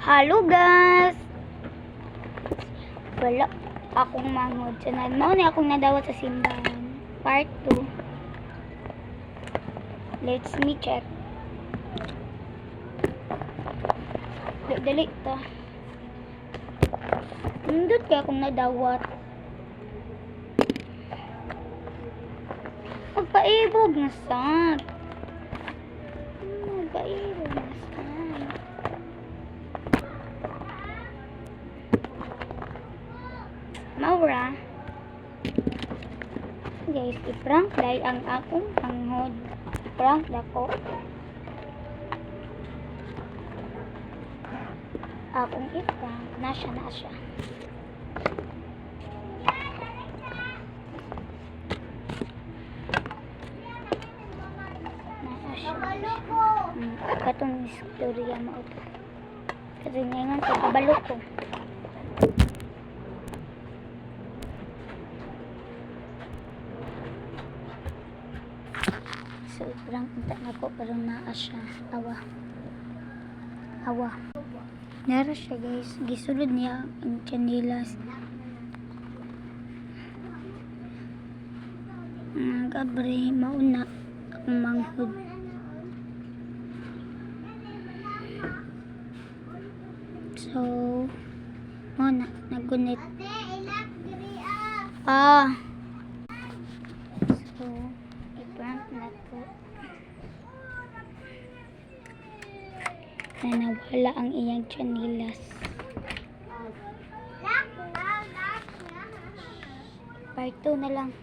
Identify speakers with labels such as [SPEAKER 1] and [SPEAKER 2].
[SPEAKER 1] Hello guys! Wala akong mangod. Mao ni akong nadawat sa simbahan. Part 2. Let's me check. Dali ta. Nindot kaya akong nadawat. Magpaibog na sad. Magpaibog na sad. Maura. Guys, i-prank dahil ang akong panghod. I-prank dako. Akong i-prank. Na siya. Na siya. Katong istorya mo ito. Kasi ngayon sa kabalo ko. So, prank punta na ko pero naa siya. Awa. Nara siya guys. Gisulod niya ang chanilas. Gabre, mauna akong manghod. So, nagunit. So, i-prank na to. Na nawala ang iyang chanilas. Part 2 na lang.